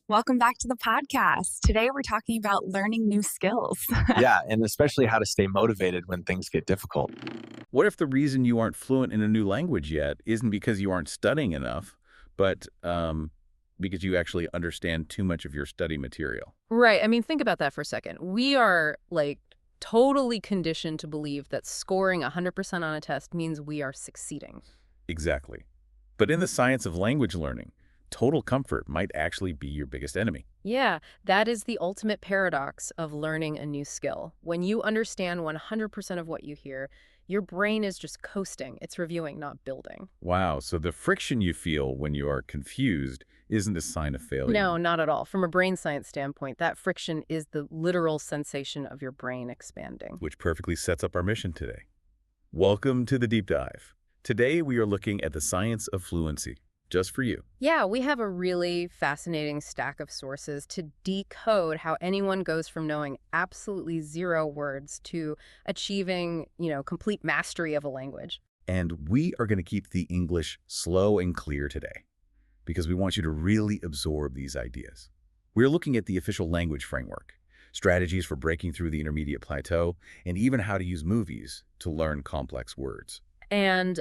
Welcome back to the podcast. Today we're talking about learning new skills. Yeah, and especially how to stay motivated when things get difficult. What if the reason you aren't fluent in a new language yet isn't because you aren't studying enough, but because you actually understand too much of your study material? Right. I mean, think about that for a second. We are totally conditioned to believe that scoring 100% on a test means we are succeeding. Exactly. But in the science of language learning, total comfort might actually be your biggest enemy. Yeah, that is the ultimate paradox of learning a new skill. When you understand 100% of what you hear, your brain is just coasting. It's reviewing, not building. Wow, so the friction you feel when you are confused isn't a sign of failure. No, not at all. From a brain science standpoint, that friction is the literal sensation of your brain expanding. Which perfectly sets up our mission today. Welcome to the Deep Dive. Today we are looking at the science of fluency, just for you. Yeah, we have a really fascinating stack of sources to decode how anyone goes from knowing absolutely zero words to achieving, complete mastery of a language. And we are going to keep the English slow and clear today because we want you to really absorb these ideas. We're looking at the official language framework, strategies for breaking through the intermediate plateau, and even how to use movies to learn complex words. And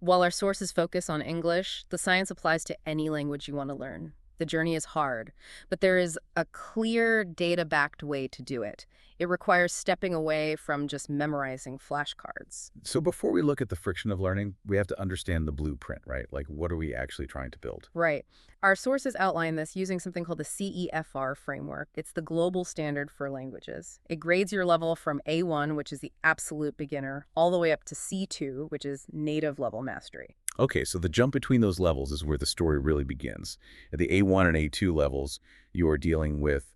while our sources focus on English, the science applies to any language you want to learn. The journey is hard, but there is a clear data-backed way to do it. It requires stepping away from just memorizing flashcards. So before we look at the friction of learning, we have to understand the blueprint, right? Like, what are we actually trying to build? Right. Our sources outline this using something called the CEFR framework. It's the global standard for languages. It grades your level from A1, which is the absolute beginner, all the way up to C2, which is native level mastery. Okay, so the jump between those levels is where the story really begins. At the A1 and A2 levels, you are dealing with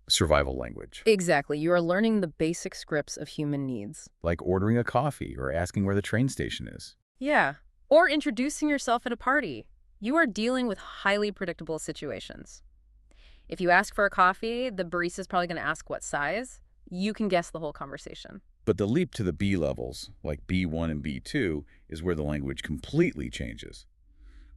survival language. Exactly. You are learning the basic scripts of human needs. Like ordering a coffee or asking where the train station is. Yeah. Or introducing yourself at a party. You are dealing with highly predictable situations. If you ask for a coffee, the barista is probably going to ask what size. You can guess the whole conversation. But the leap to the B levels, like B1 and B2, is where the language completely changes.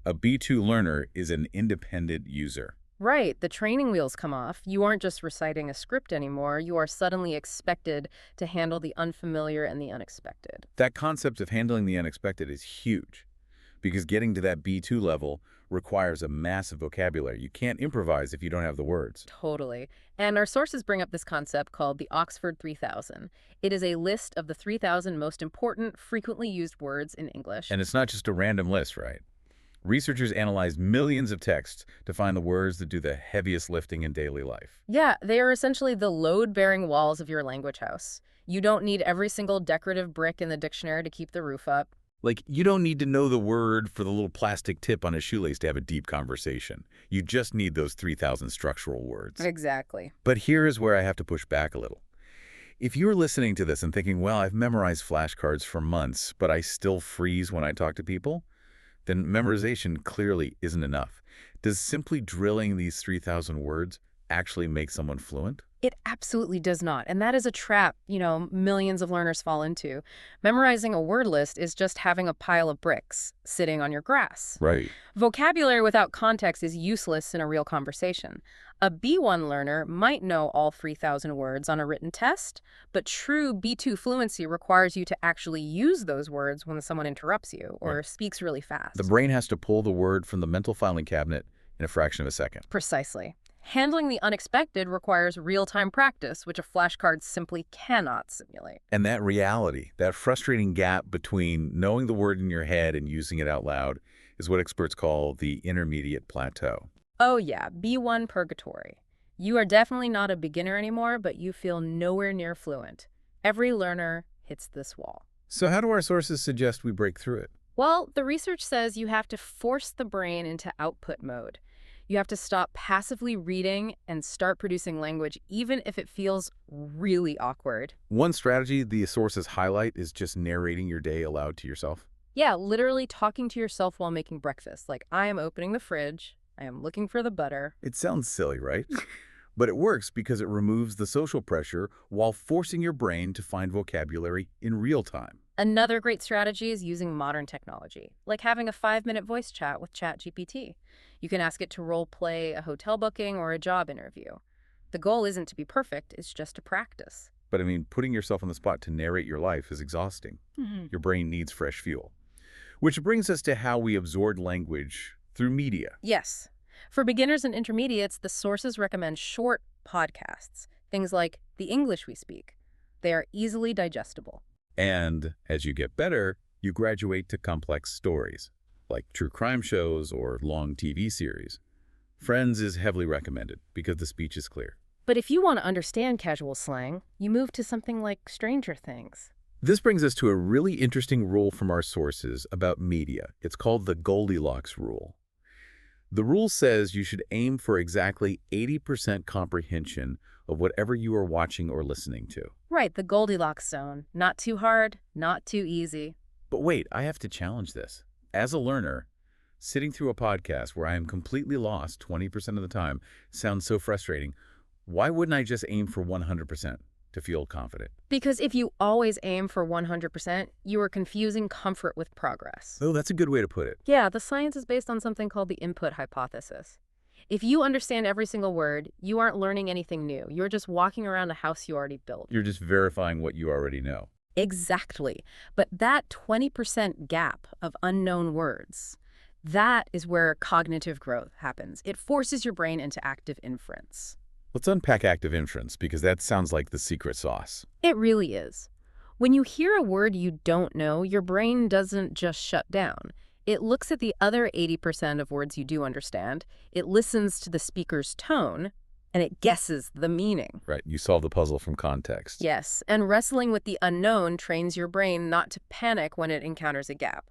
A B2 learner is an independent user. Right. The training wheels come off. You aren't just reciting a script anymore. You are suddenly expected to handle the unfamiliar and the unexpected. That concept of handling the unexpected is huge, because getting to that B2 level requires a massive vocabulary. You can't improvise if you don't have the words. Totally. And our sources bring up this concept called the Oxford 3000. It is a list of the 3,000 most important, frequently used words in English. And it's not just a random list, right? Researchers analyzed millions of texts to find the words that do the heaviest lifting in daily life. Yeah, they are essentially the load-bearing walls of your language house. You don't need every single decorative brick in the dictionary to keep the roof up. Like, you don't need to know the word for the little plastic tip on a shoelace to have a deep conversation. You just need those 3,000 structural words. Exactly. But here is where I have to push back a little. If you're listening to this and thinking, well, I've memorized flashcards for months, but I still freeze when I talk to people, then memorization clearly isn't enough. Does simply drilling these 3,000 words actually make someone fluent? It absolutely does not. And that is a trap, millions of learners fall into. Memorizing a word list is just having a pile of bricks sitting on your grass. Right. Vocabulary without context is useless in a real conversation. A B1 learner might know all 3,000 words on a written test, but true B2 fluency requires you to actually use those words when someone interrupts you or speaks really fast. The brain has to pull the word from the mental filing cabinet in a fraction of a second. Precisely. Handling the unexpected requires real-time practice, which a flashcard simply cannot simulate. And that reality, that frustrating gap between knowing the word in your head and using it out loud, is what experts call the intermediate plateau. Oh yeah, B1 purgatory. You are definitely not a beginner anymore, but you feel nowhere near fluent. Every learner hits this wall. So how do our sources suggest we break through it? Well, the research says you have to force the brain into output mode. You have to stop passively reading and start producing language, even if it feels really awkward. One strategy the sources highlight is just narrating your day aloud to yourself. Yeah, literally talking to yourself while making breakfast. Like, I am opening the fridge. I am looking for the butter. It sounds silly, right? But it works because it removes the social pressure while forcing your brain to find vocabulary in real time. Another great strategy is using modern technology, like having a 5-minute voice chat with ChatGPT. You can ask it to role play a hotel booking or a job interview. The goal isn't to be perfect, it's just to practice. But I mean, putting yourself on the spot to narrate your life is exhausting. Your brain needs fresh fuel. Which brings us to how we absorb language through media. Yes. For beginners and intermediates, the sources recommend short podcasts, things like The English We Speak. They are easily digestible. And as you get better, you graduate to complex stories, like true crime shows or long TV series. Friends is heavily recommended because the speech is clear. But if you want to understand casual slang, you move to something like Stranger Things. This brings us to a really interesting rule from our sources about media. It's called the Goldilocks rule. The rule says you should aim for exactly 80% comprehension of whatever you are watching or listening to. Right, the Goldilocks zone. Not too hard, not too easy. But wait, I have to challenge this. As a learner, sitting through a podcast where I am completely lost 20% of the time sounds so frustrating. Why wouldn't I just aim for 100% to feel confident? Because if you always aim for 100%, you are confusing comfort with progress. Oh, that's a good way to put it. Yeah, the science is based on something called the input hypothesis. If you understand every single word, you aren't learning anything new. You're just walking around a house you already built. You're just verifying what you already know. Exactly. But that 20% gap of unknown words, that is where cognitive growth happens. It forces your brain into active inference. Let's unpack active inference, because that sounds like the secret sauce. It really is. When you hear a word you don't know, your brain doesn't just shut down. It looks at the other 80% of words you do understand, it listens to the speaker's tone, and it guesses the meaning. Right, you solve the puzzle from context. Yes, and wrestling with the unknown trains your brain not to panic when it encounters a gap.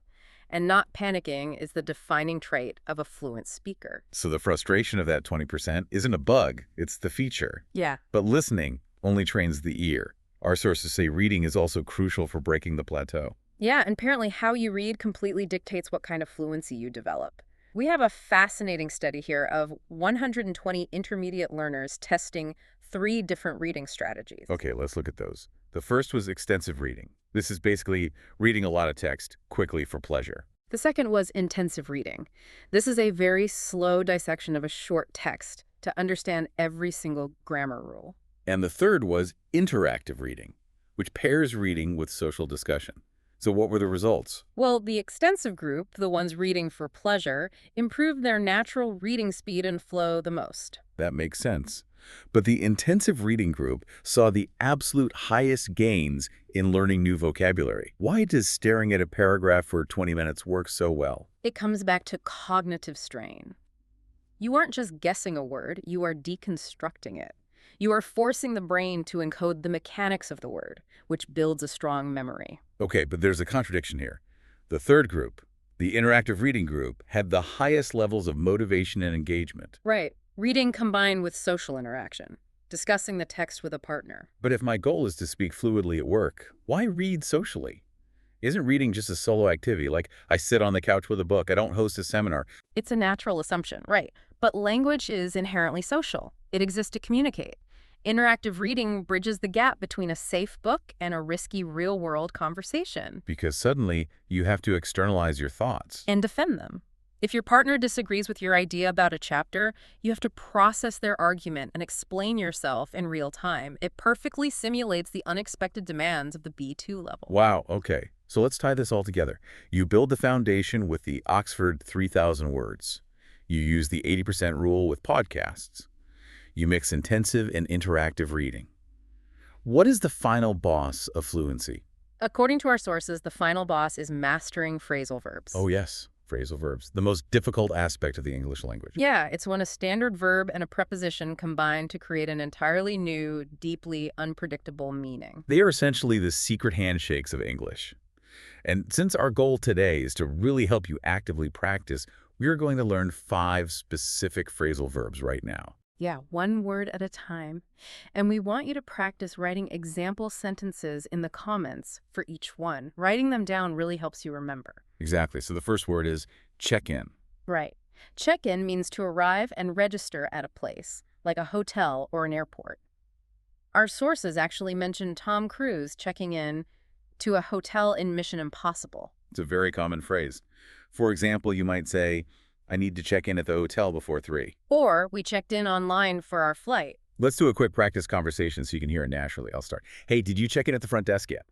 And not panicking is the defining trait of a fluent speaker. So the frustration of that 20% isn't a bug, it's the feature. Yeah. But listening only trains the ear. Our sources say reading is also crucial for breaking the plateau. Yeah, and apparently how you read completely dictates what kind of fluency you develop. We have a fascinating study here of 120 intermediate learners testing 3 different reading strategies. Okay, let's look at those. The first was extensive reading. This is basically reading a lot of text quickly for pleasure. The second was intensive reading. This is a very slow dissection of a short text to understand every single grammar rule. And the third was interactive reading, which pairs reading with social discussion. So what were the results? Well, the extensive group, the ones reading for pleasure, improved their natural reading speed and flow the most. That makes sense. But the intensive reading group saw the absolute highest gains in learning new vocabulary. Why does staring at a paragraph for 20 minutes work so well? It comes back to cognitive strain. You aren't just guessing a word, you are deconstructing it. You are forcing the brain to encode the mechanics of the word, which builds a strong memory. Okay, but there's a contradiction here. The third group, the interactive reading group, had the highest levels of motivation and engagement. Right. Reading combined with social interaction, discussing the text with a partner. But if my goal is to speak fluidly at work, why read socially? Isn't reading just a solo activity, like I sit on the couch with a book, I don't host a seminar? It's a natural assumption, right? But language is inherently social. It exists to communicate. Interactive reading bridges the gap between a safe book and a risky real-world conversation. Because suddenly you have to externalize your thoughts. And defend them. If your partner disagrees with your idea about a chapter, you have to process their argument and explain yourself in real time. It perfectly simulates the unexpected demands of the B2 level. Wow, okay. So let's tie this all together. You build the foundation with the Oxford 3,000 words. You use the 80% rule with podcasts. You mix intensive and interactive reading. What is the final boss of fluency? According to our sources, the final boss is mastering phrasal verbs. Oh yes, phrasal verbs, the most difficult aspect of the English language. Yeah, it's when a standard verb and a preposition combine to create an entirely new, deeply unpredictable meaning. They are essentially the secret handshakes of English. And since our goal today is to really help you actively practice, we are going to learn 5 specific phrasal verbs right now. Yeah, one word at a time. And we want you to practice writing example sentences in the comments for each one. Writing them down really helps you remember. Exactly. So the first word is check-in. Right. Check-in means to arrive and register at a place, like a hotel or an airport. Our sources actually mentioned Tom Cruise checking in to a hotel in Mission Impossible. It's a very common phrase. For example, you might say, I need to check in at the hotel before 3. Or we checked in online for our flight. Let's do a quick practice conversation so you can hear it naturally. I'll start. Hey, did you check in at the front desk yet?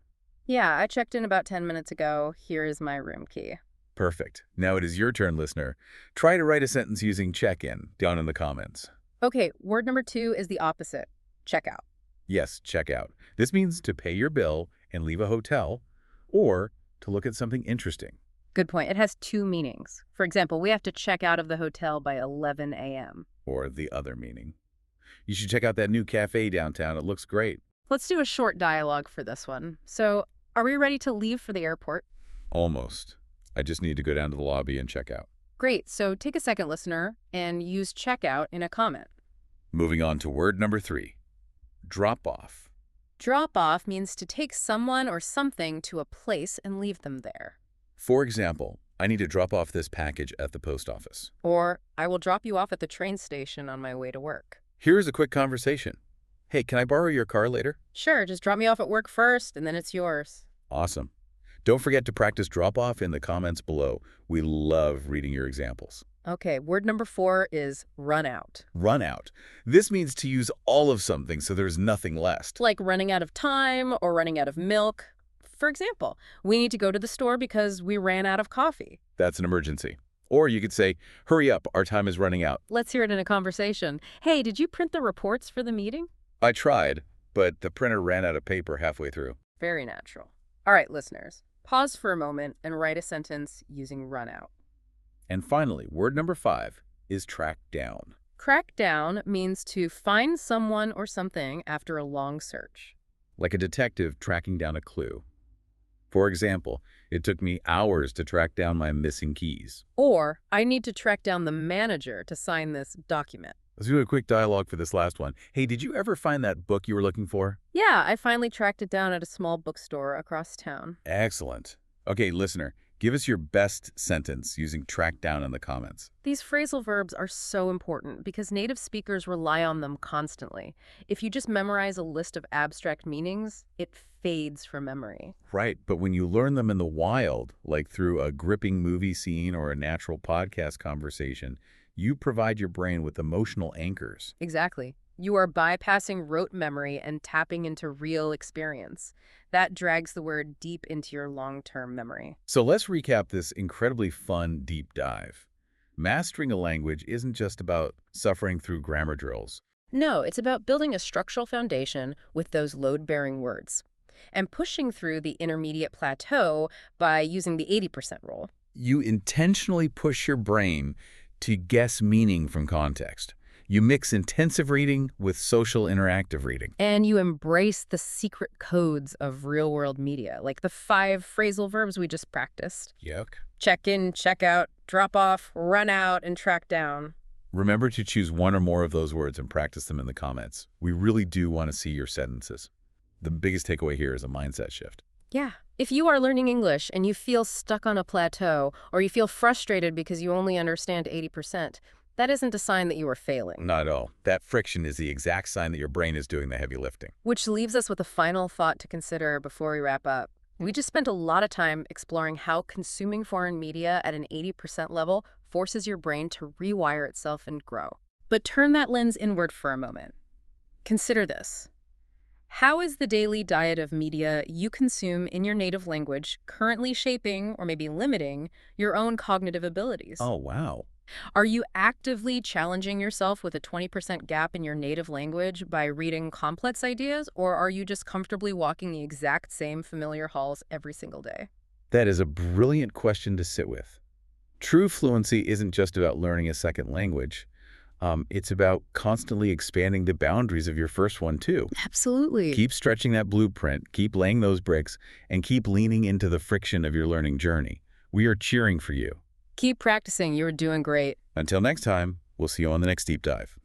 Yeah, I checked in about 10 minutes ago. Here is my room key. Perfect. Now it is your turn, listener. Try to write a sentence using check-in down in the comments. Okay, word number 2 is the opposite. Check out. Yes, check out. This means to pay your bill and leave a hotel, or to look at something interesting. Good point. It has 2 meanings. For example, we have to check out of the hotel by 11 a.m. Or the other meaning. You should check out that new cafe downtown. It looks great. Let's do a short dialogue for this one. So, are we ready to leave for the airport? Almost. I just need to go down to the lobby and check out. Great. So take a second, listener, and use checkout in a comment. Moving on to word number 3. Drop off. Drop off means to take someone or something to a place and leave them there. For example, I need to drop off this package at the post office. Or, I will drop you off at the train station on my way to work. Here's a quick conversation. Hey, can I borrow your car later? Sure, just drop me off at work first, and then it's yours. Awesome. Don't forget to practice drop off in the comments below. We love reading your examples. Okay, word number 4 is run out. Run out. This means to use all of something so there's nothing left. Like running out of time or running out of milk. For example, we need to go to the store because we ran out of coffee. That's an emergency. Or you could say, hurry up, our time is running out. Let's hear it in a conversation. Hey, did you print the reports for the meeting? I tried, but the printer ran out of paper halfway through. Very natural. All right, listeners, pause for a moment and write a sentence using run out. And finally, word number 5 is track down. Track down means to find someone or something after a long search. Like a detective tracking down a clue. For example, it took me hours to track down my missing keys. Or, I need to track down the manager to sign this document. Let's do a quick dialogue for this last one. Hey, did you ever find that book you were looking for? Yeah, I finally tracked it down at a small bookstore across town. Excellent. Okay, listener, give us your best sentence using track down in the comments. These phrasal verbs are so important because native speakers rely on them constantly. If you just memorize a list of abstract meanings, it fades from memory. Right, but when you learn them in the wild, like through a gripping movie scene or a natural podcast conversation, you provide your brain with emotional anchors. Exactly. You are bypassing rote memory and tapping into real experience. That drags the word deep into your long-term memory. So let's recap this incredibly fun deep dive. Mastering a language isn't just about suffering through grammar drills. No, it's about building a structural foundation with those load-bearing words and pushing through the intermediate plateau by using the 80% rule. You intentionally push your brain to guess meaning from context. You mix intensive reading with social interactive reading. And you embrace the secret codes of real-world media, like the 5 phrasal verbs we just practiced. Yuck. Check in, check out, drop off, run out, and track down. Remember to choose one or more of those words and practice them in the comments. We really do want to see your sentences. The biggest takeaway here is a mindset shift. Yeah. If you are learning English and you feel stuck on a plateau, or you feel frustrated because you only understand 80%, that isn't a sign that you are failing. Not at all. That friction is the exact sign that your brain is doing the heavy lifting. Which leaves us with a final thought to consider before we wrap up. We just spent a lot of time exploring how consuming foreign media at an 80% level forces your brain to rewire itself and grow. But turn that lens inward for a moment. Consider this. How is the daily diet of media you consume in your native language currently shaping or maybe limiting your own cognitive abilities? Oh, wow. Are you actively challenging yourself with a 20% gap in your native language by reading complex ideas, or are you just comfortably walking the exact same familiar halls every single day? That is a brilliant question to sit with. True fluency isn't just about learning a second language. It's about constantly expanding the boundaries of your first one, too. Absolutely. Keep stretching that blueprint, keep laying those bricks, and keep leaning into the friction of your learning journey. We are cheering for you. Keep practicing. You're doing great. Until next time, we'll see you on the next deep dive.